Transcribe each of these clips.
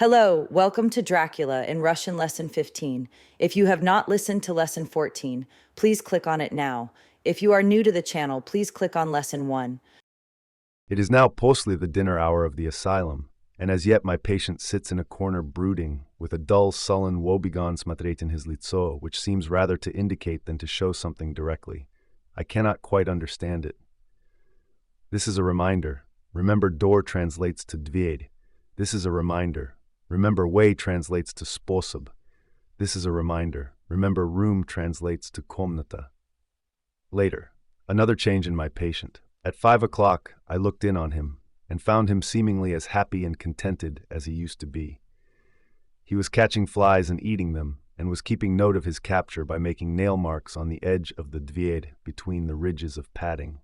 Hello, welcome to Dracula in Russian Lesson 15. If you have not listened to Lesson 14, please click on it now. If you are new to the channel, please click on Lesson 1. It is now postly the dinner hour of the asylum, and as yet my patient sits in a corner brooding, with a dull, sullen woebegone смотреть in his лицо, which seems rather to indicate than to show something directly. I cannot quite understand it. This is a reminder. Remember, door translates to dверь. This is a reminder. Remember, way translates to способ. This is a reminder. Remember, room translates to комната. Later, another change in my patient. At 5 o'clock, I looked in on him and found him seemingly as happy and contented as he used to be. He was catching flies and eating them, and was keeping note of his capture by making nail marks on the edge of the dверь between the ridges of padding.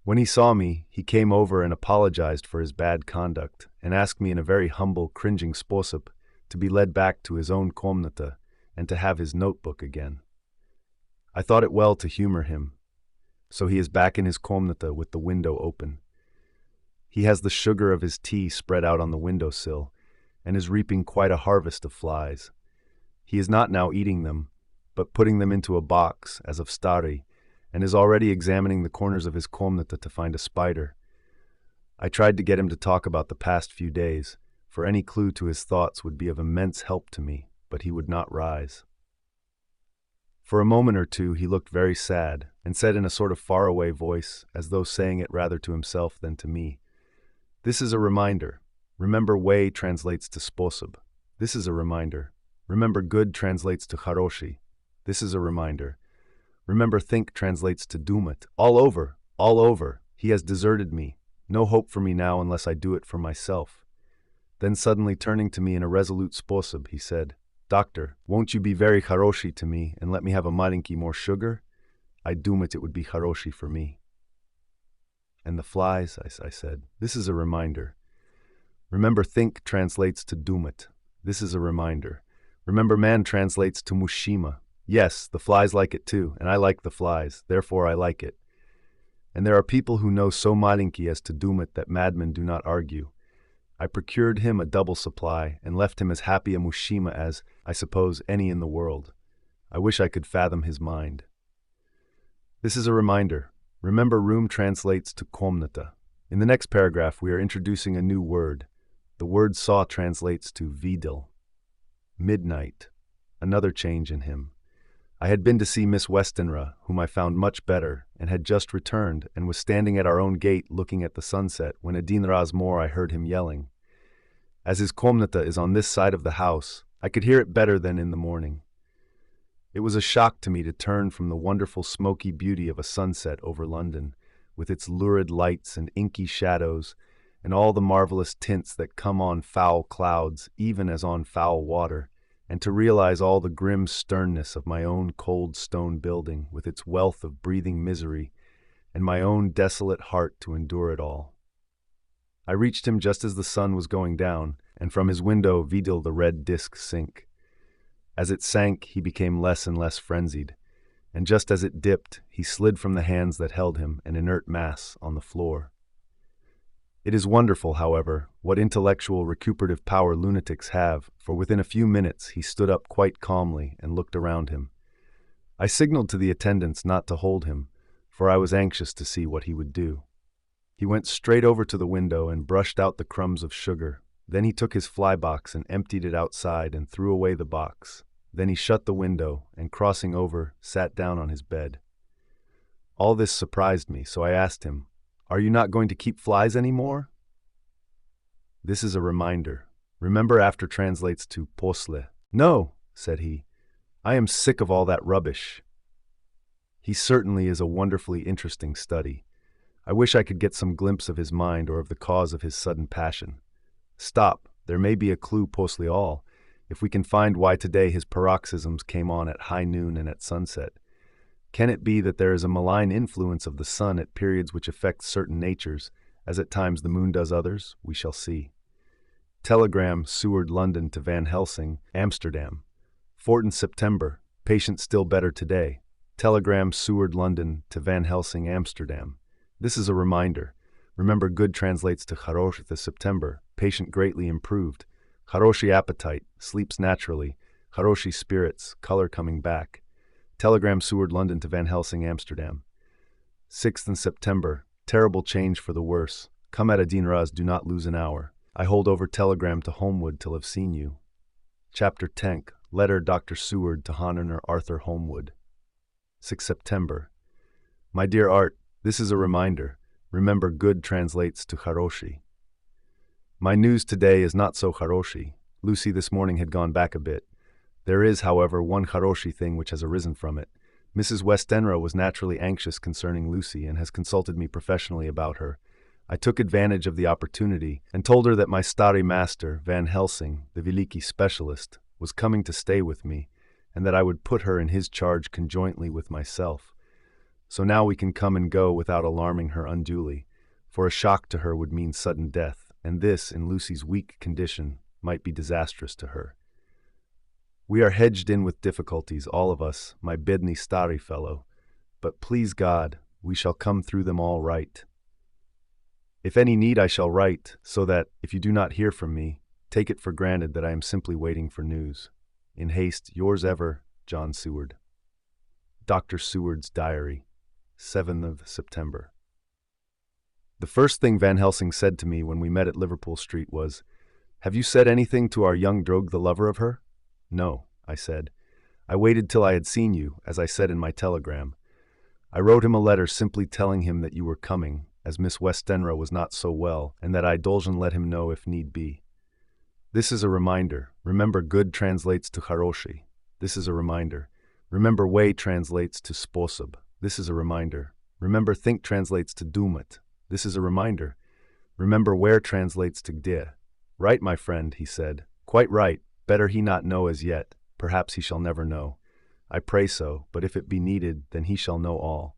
When he saw me, he came over and apologized for his bad conduct, and asked me in a very humble, cringing способ to be led back to his own комната and to have his notebook again. I thought it well to humor him, so he is back in his комната with the window open. He has the sugar of his tea spread out on the windowsill, and is reaping quite a harvest of flies. He is not now eating them, but putting them into a box, as of stari, and is already examining the corners of his комната to find a spider. I tried to get him to talk about the past few days, for any clue to his thoughts would be of immense help to me, but he would not rise. For a moment or two he looked very sad, and said in a sort of faraway voice, as though saying it rather to himself than to me, "This is a reminder. Remember, way translates to способ. This is a reminder. Remember, good translates to хороший. This is a reminder. Remember, think translates to думать. All over, all over. He has deserted me. No hope for me now unless I do it for myself." Then suddenly turning to me in a resolute способ, he said, "Doctor, won't you be very хороший to me and let me have a маленький more sugar? I думать it would be хороший for me." "And the flies," I said. "This is a reminder. Remember, think translates to думать. This is a reminder. Remember, man translates to мужчина. Yes, the flies like it too, and I like the flies, therefore I like it. And there are people who know so маленький as to думать that madmen do not argue. I procured him a double supply, and left him as happy a мужчина as, I suppose, any in the world. I wish I could fathom his mind. This is a reminder. Remember, room translates to комната. In the next paragraph, we are introducing a new word. The word saw translates to видел. Midnight. Another change in him. I had been to see Miss Westenra, whom I found much better, and had just returned, and was standing at our own gate looking at the sunset, when один раз more I heard him yelling. As his комната is on this side of the house, I could hear it better than in the morning. It was a shock to me to turn from the wonderful smoky beauty of a sunset over London, with its lurid lights and inky shadows, and all the marvelous tints that come on foul clouds, even as on foul water, and to realize all the grim sternness of my own cold stone building, with its wealth of breathing misery, and my own desolate heart to endure it all. I reached him just as the sun was going down, and from his window videl the red disk sink. As it sank, he became less and less frenzied, and just as it dipped, he slid from the hands that held him, an inert mass, on the floor. It is wonderful, however, what intellectual recuperative power lunatics have, for within a few minutes he stood up quite calmly and looked around him. I signaled to the attendants not to hold him, for I was anxious to see what he would do. He went straight over to the window and brushed out the crumbs of sugar. Then he took his fly box and emptied it outside and threw away the box. Then he shut the window and, crossing over, sat down on his bed. All this surprised me, so I asked him, "Are you not going to keep flies any more?" This is a reminder. Remember after translates to после. "No," said he. "I am sick of all that rubbish." He certainly is a wonderfully interesting study. I wish I could get some glimpse of his mind or of the cause of his sudden passion. Stop, there may be a clue после all, if we can find why today his paroxysms came on at high noon and at sunset. Can it be that there is a malign influence of the sun at periods which affects certain natures, as at times the moon does others? We shall see. Telegram, Seward, London to Van Helsing, Amsterdam. 4th September. Patient still better today. Telegram, Seward, London to Van Helsing, Amsterdam. This is a reminder. Remember, good translates to хороший. September. Patient greatly improved. Haroshi appetite, sleeps naturally. Haroshi spirits, color coming back. Telegram Seward London to Van Helsing Amsterdam. 6th in September, terrible change for the worse. Come at Adin Raz, do not lose an hour. I hold over telegram to Homewood till have seen you. Chapter 10, letter Dr. Seward to Honorer Arthur Homewood. 6 September. My dear Art, this is a reminder. Remember, good translates to Haroshi. My news today is not so Haroshi. Lucy this morning had gone back a bit. There is, however, one Haroshi thing which has arisen from it. Mrs. Westenra was naturally anxious concerning Lucy and has consulted me professionally about her. I took advantage of the opportunity and told her that my stari master, Van Helsing, the Veliki specialist, was coming to stay with me, and that I would put her in his charge conjointly with myself. So now we can come and go without alarming her unduly, for a shock to her would mean sudden death, and this, in Lucy's weak condition, might be disastrous to her. We are hedged in with difficulties, all of us, my bidni stari fellow, but please God, we shall come through them all right. If any need I shall write, so that, if you do not hear from me, take it for granted that I am simply waiting for news. In haste, yours ever, John Seward. Dr. Seward's Diary, 7th of September. The first thing Van Helsing said to me when we met at Liverpool Street was, "Have you said anything to our young Drogue, the lover of her?" "No," I said. "I waited till I had seen you, as I said in my telegram. I wrote him a letter simply telling him that you were coming, as Miss Westenra was not so well, and that I dolgen let him know if need be. This is a reminder. Remember, good translates to Haroshi. This is a reminder. Remember, way translates to sposob. This is a reminder. Remember, think translates to dumat. This is a reminder. Remember, where translates to gde. Right, my friend, he said. Quite right. Better he not know as yet. Perhaps he shall never know. I pray so, but if it be needed, then he shall know all.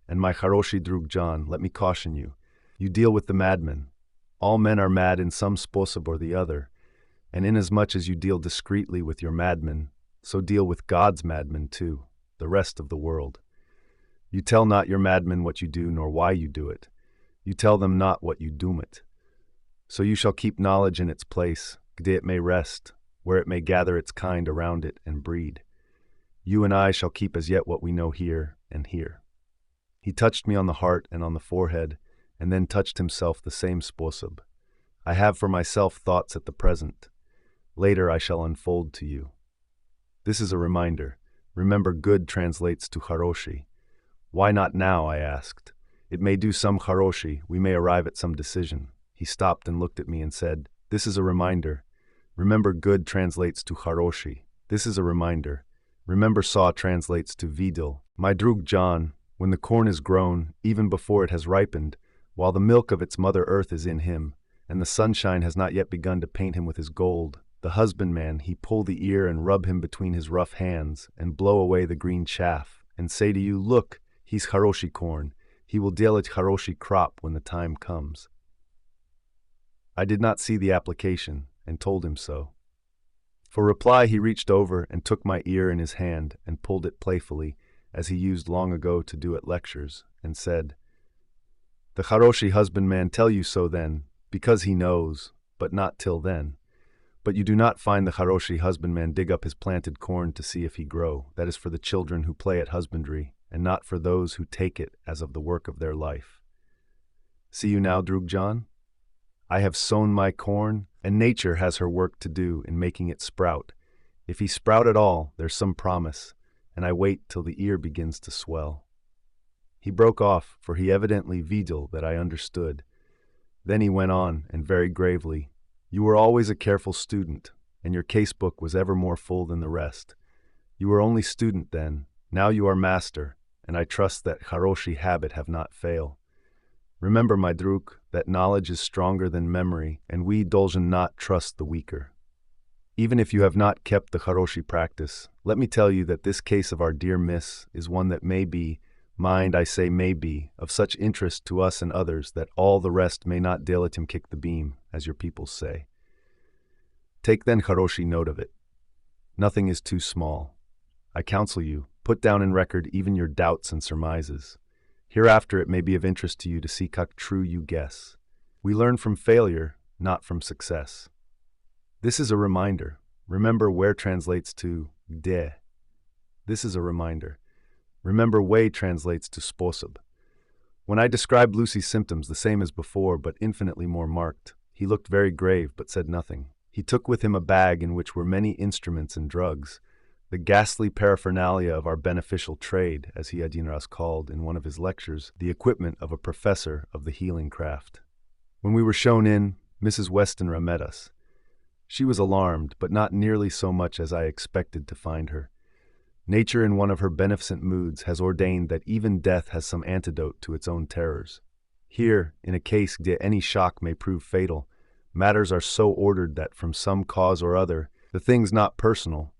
And my Haroshi Drug John, let me caution you. You deal with the madman. All men are mad in some sposob or the other, and inasmuch as you deal discreetly with your madman, so deal with God's madman too, the rest of the world. You tell not your madmen what you do, nor why you do it. You tell them not what you doom it. So you shall keep knowledge in its place, gde it may rest, where it may gather its kind around it and breed. You and I shall keep as yet what we know here and here. He touched me on the heart and on the forehead, and then touched himself the same sposob. I have for myself thoughts at the present. Later I shall unfold to you. This is a reminder. Remember, good translates to Haroshi. Why not now, I asked. It may do some Haroshi, we may arrive at some decision. He stopped and looked at me and said, this is a reminder. Remember, good translates to Haroshi. This is a reminder. Remember, saw translates to vidil. My Drug John, when the corn is grown, even before it has ripened, while the milk of its mother earth is in him, and the sunshine has not yet begun to paint him with his gold, the husbandman, he pull the ear and rub him between his rough hands, and blow away the green chaff, and say to you, look, he's Haroshi corn. He will deal it Haroshi crop when the time comes. I did not see the application, and told him so. For reply he reached over and took my ear in his hand and pulled it playfully, as he used long ago to do at lectures, and said, the Haroshi husbandman tell you so then, because he knows, but not till then. But you do not find the Haroshi husbandman dig up his planted corn to see if he grow. That is for the children who play at husbandry, and not for those who take it as of the work of their life. See you now, Drug John? I have sown my corn, and nature has her work to do in making it sprout. If he sprout at all, there's some promise, and I wait till the ear begins to swell. He broke off, for he evidently vidil that I understood. Then he went on, and very gravely, you were always a careful student, and your casebook was ever more full than the rest. You were only student then, now you are master, and I trust that Haroshi habit have not fail. Remember, my Druk, that knowledge is stronger than memory, and we dolgen not trust the weaker. Even if you have not kept the Haroshi practice, let me tell you that this case of our dear Miss is one that may be, mind I say may be, of such interest to us and others that all the rest may not dare let him kick the beam, as your people say. Take then Haroshi note of it. Nothing is too small. I counsel you, put down in record even your doubts and surmises. Hereafter it may be of interest to you to see how true you guess. We learn from failure, not from success. This is a reminder. Remember where translates to de. This is a reminder. Remember way translates to sposob. When I described Lucy's symptoms, the same as before, but infinitely more marked, he looked very grave but said nothing. He took with him a bag in which were many instruments and drugs, the ghastly paraphernalia of our beneficial trade, as he Adinras called in one of his lectures, the equipment of a professor of the healing craft. When we were shown in, Mrs. Westenra met us. She was alarmed, but not nearly so much as I expected to find her. Nature, in one of her beneficent moods, has ordained that even death has some antidote to its own terrors. Here, in a case where any shock may prove fatal, matters are so ordered that from some cause or other, the things not personal,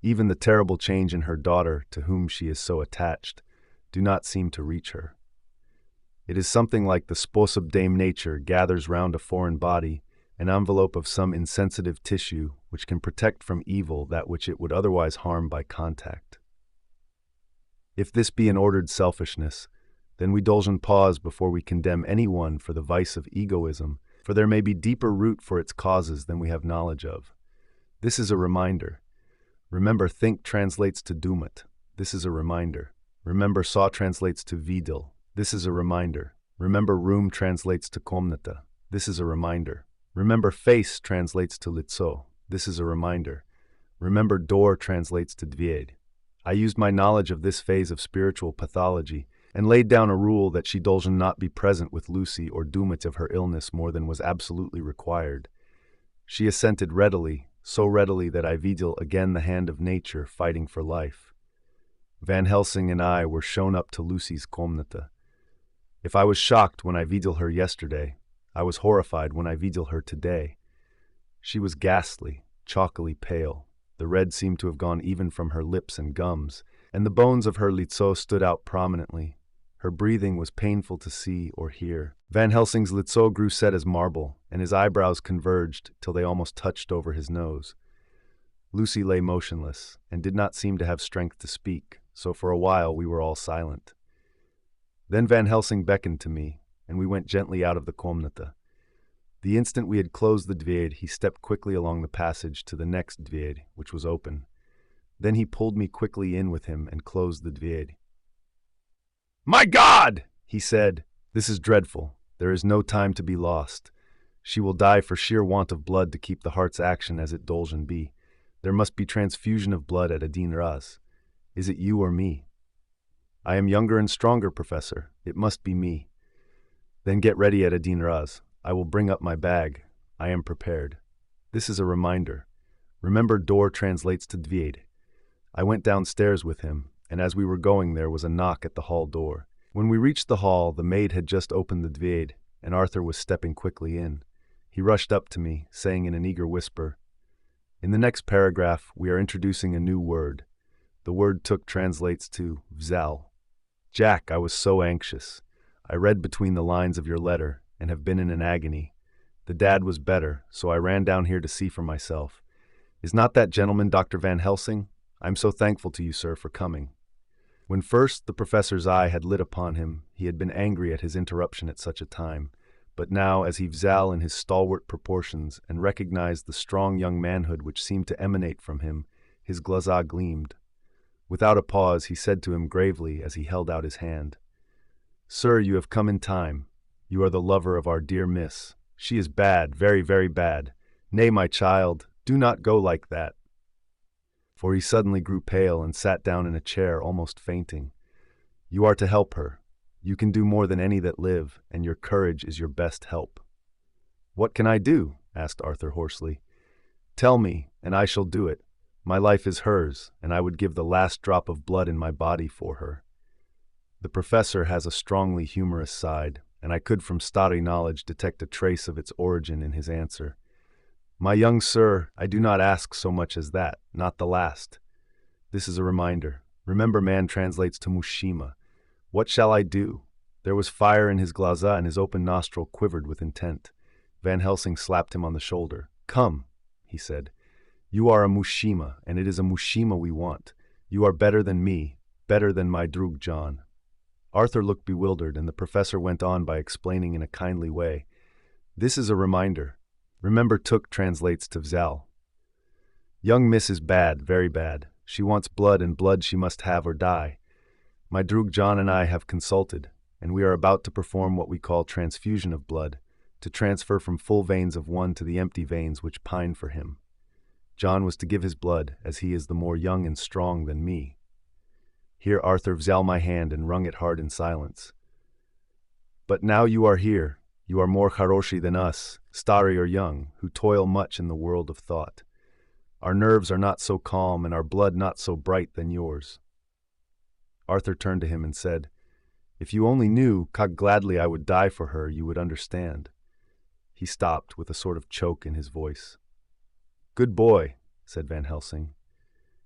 even the terrible change in her daughter, to whom she is so attached, do not seem to reach her. It is something like the sposob Dame Nature gathers round a foreign body, an envelope of some insensitive tissue which can protect from evil that which it would otherwise harm by contact. If this be an ordered selfishness, then we Dolgen pause before we condemn anyone for the vice of egoism, for there may be deeper root for its causes than we have knowledge of. This is a reminder. Remember, think translates to dumat. This is a reminder. Remember, saw translates to videl. This is a reminder. Remember, room translates to komnata. This is a reminder. Remember, face translates to litso. This is a reminder. Remember, door translates to dvied. I used my knowledge of this phase of spiritual pathology and laid down a rule that she Dolgen not be present with Lucy or dumat of her illness more than was absolutely required. She assented readily, so readily that I videl again the hand of nature fighting for life. Van Helsing and I were shown up to Lucy's komnata. If I was shocked when I videl her yesterday, I was horrified when I videl her today. She was ghastly, chalkily pale. The red seemed to have gone even from her lips and gums, and the bones of her litso stood out prominently. Her breathing was painful to see or hear. Van Helsing's litso grew set as marble, and his eyebrows converged till they almost touched over his nose. Lucy lay motionless, and did not seem to have strength to speak, so for a while we were all silent. Then Van Helsing beckoned to me, and we went gently out of the komnata. The instant we had closed the dvied, he stepped quickly along the passage to the next dvied, which was open. Then he pulled me quickly in with him and closed the dvied. "My God!" he said. "This is dreadful. There is no time to be lost. She will die for sheer want of blood to keep the heart's action as it Dolgen be. There must be transfusion of blood at Adin Raz. Is it you or me?" "I am younger and stronger, Professor. It must be me." "Then get ready at Adin Raz. I will bring up my bag. I am prepared." This is a reminder. Remember, door translates to dvied. I went downstairs with him, and as we were going there was a knock at the hall door. When we reached the hall, the maid had just opened the dvied, and Arthur was stepping quickly in. He rushed up to me, saying in an eager whisper, "In the next paragraph, we are introducing a new word. The word took translates to vzal. Jack, I was so anxious. I read between the lines of your letter, and have been in an agony. The dad was better, so I ran down here to see for myself. Is not that gentleman Dr. Van Helsing? I'm so thankful to you, sir, for coming." When first the professor's eye had lit upon him, he had been angry at his interruption at such a time, but now, as he vzal in his stalwart proportions and recognized the strong young manhood which seemed to emanate from him, his glaza gleamed. Without a pause, he said to him gravely as he held out his hand, "Sir, you have come in time. You are the lover of our dear miss. She is bad, very, very bad. Nay, my child, do not go like that." For he suddenly grew pale and sat down in a chair, almost fainting. "You are to help her. You can do more than any that live, and your courage is your best help." "What can I do?" asked Arthur hoarsely. "Tell me, and I shall do it. My life is hers, and I would give the last drop of blood in my body for her." The professor has a strongly humorous side, and I could from study knowledge detect a trace of its origin in his answer. "My young sir, I do not ask so much as that, not the last. This is a reminder. Remember, man translates to mushima. What shall I do?" There was fire in his glaza, and his open nostril quivered with intent. Van Helsing slapped him on the shoulder. "Come," he said. "You are a mushima, and it is a mushima we want. You are better than me, better than my drug John." Arthur looked bewildered, and the professor went on by explaining in a kindly way. "This is a reminder. Remember took translates to Vzal. Young miss is bad, very bad. She wants blood, and blood she must have or die. My drug John and I have consulted, and we are about to perform what we call transfusion of blood, to transfer from full veins of one to the empty veins which pine for him. John was to give his blood, as he is the more young and strong than me. Here Arthur vzal my hand and wrung it hard in silence. But now you are here, you are more charoshi than us, stari or young, who toil much in the world of thought. Our nerves are not so calm and our blood not so bright than yours. Arthur turned to him and said, If you only knew how gladly I would die for her, you would understand. He stopped with a sort of choke in his voice. Good boy, said Van Helsing.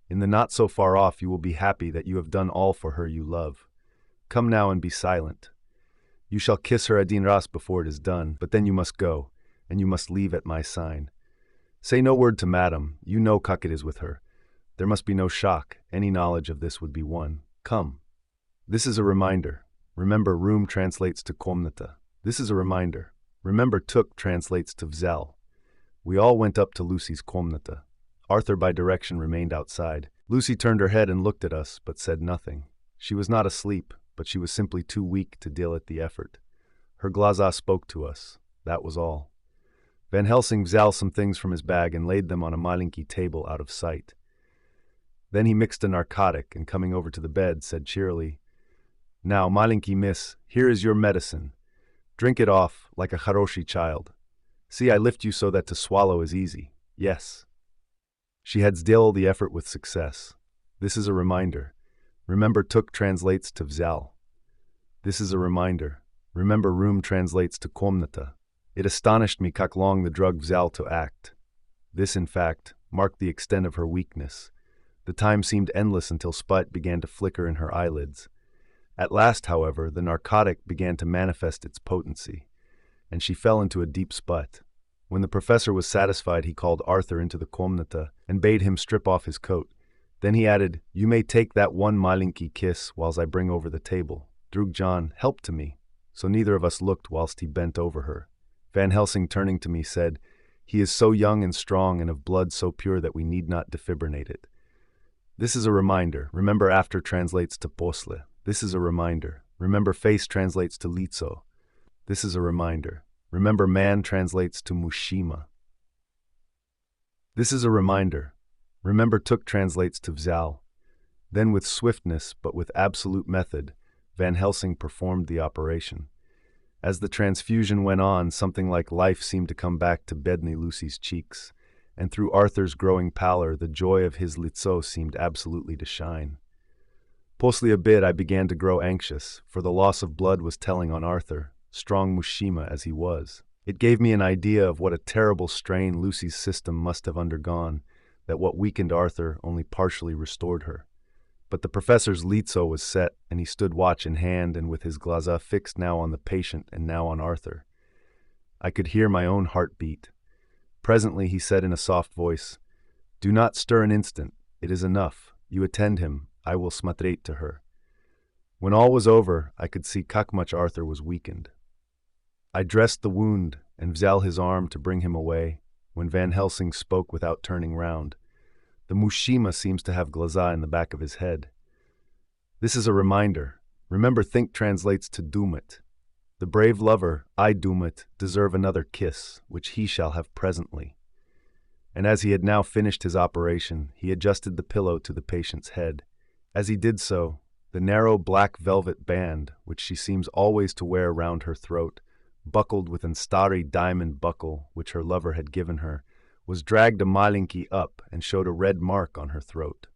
In the not so far off you will be happy that you have done all for her you love. Come now and be silent. You shall kiss her adin ras before it is done, but then you must go, and you must leave at my sign. Say no word to madam, you know how it is with her. There must be no shock, any knowledge of this would be won. Come. This is a reminder. Remember room translates to komnata. This is a reminder. Remember tuk translates to vzal. We all went up to Lucy's komnata. Arthur by direction remained outside. Lucy turned her head and looked at us, but said nothing. She was not asleep, but she was simply too weak to deal at the effort. Her glaza spoke to us. That was all. Van Helsing vzal some things from his bag and laid them on a malinki table out of sight. Then he mixed a narcotic and coming over to the bed said cheerily, Now, malinki miss, here is your medicine. Drink it off like a charoshi child. See, I lift you so that to swallow is easy. Yes. She had still the effort with success. This is a reminder. Remember tuk translates to vzal. This is a reminder. Remember room translates to komnata. It astonished me how long the drug vzal to act. This, in fact, marked the extent of her weakness. The time seemed endless until spite began to flicker in her eyelids. At last, however, the narcotic began to manifest its potency, and she fell into a deep sput. When the professor was satisfied, he called Arthur into the komnata and bade him strip off his coat. Then he added, You may take that one malinki kiss whilst I bring over the table. Drug John, help to me. So neither of us looked whilst he bent over her. Van Helsing, turning to me, said, He is so young and strong and of blood so pure that we need not defibrinate it. This is a reminder. Remember after translates to posle. This is a reminder. Remember face translates to litso. This is a reminder. Remember man translates to mushima. This is a reminder. Remember tuk translates to vzal. Then with swiftness, but with absolute method, Van Helsing performed the operation. As the transfusion went on, something like life seemed to come back to Bedni Lucy's cheeks, and through Arthur's growing pallor, the joy of his litso seemed absolutely to shine. Postly a bit, I began to grow anxious, for the loss of blood was telling on Arthur, strong mushima as he was. It gave me an idea of what a terrible strain Lucy's system must have undergone, that what weakened Arthur only partially restored her. But the professor's litso was set, and he stood watch in hand and with his glaza fixed now on the patient and now on Arthur. I could hear my own heart beat. Presently he said in a soft voice, Do not stir an instant. It is enough. You attend him. I will smatrate to her. When all was over, I could see how much Arthur was weakened. I dressed the wound and vzal his arm to bring him away, when Van Helsing spoke without turning round. The mushima seems to have glaza in the back of his head. This is a reminder. Remember think translates to doomit. The brave lover, I doomit, deserve another kiss, which he shall have presently. And as he had now finished his operation, he adjusted the pillow to the patient's head. As he did so, the narrow black velvet band, which she seems always to wear round her throat, buckled with an starry diamond buckle which her lover had given her, was dragged a malinki up and showed a red mark on her throat.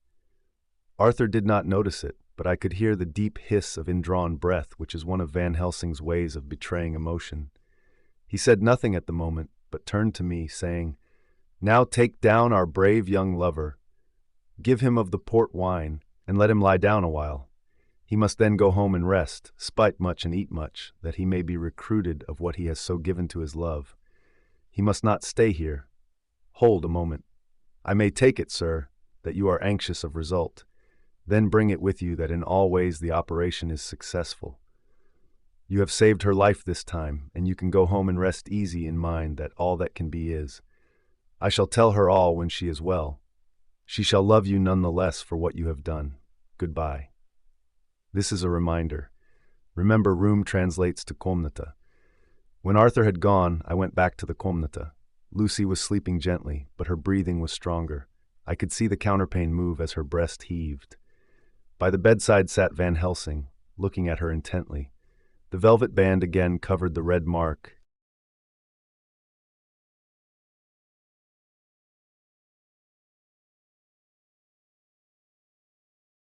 Arthur did not notice it, but I could hear the deep hiss of indrawn breath, which is one of Van Helsing's ways of betraying emotion. He said nothing at the moment, but turned to me, saying, Now take down our brave young lover. Give him of the port wine, and let him lie down a while. He must then go home and rest, spite much and eat much, that he may be recruited of what he has so given to his love. He must not stay here. Hold a moment. I may take it, sir, that you are anxious of result. Then bring it with you that in all ways the operation is successful. You have saved her life this time, and you can go home and rest easy in mind that all that can be is. I shall tell her all when she is well. She shall love you none the less for what you have done. Goodbye. This is a reminder. Remember, room translates to komnata. When Arthur had gone, I went back to the komnata. Lucy was sleeping gently, but her breathing was stronger. I could see the counterpane move as her breast heaved. By the bedside sat Van Helsing, looking at her intently. The velvet band again covered the red mark,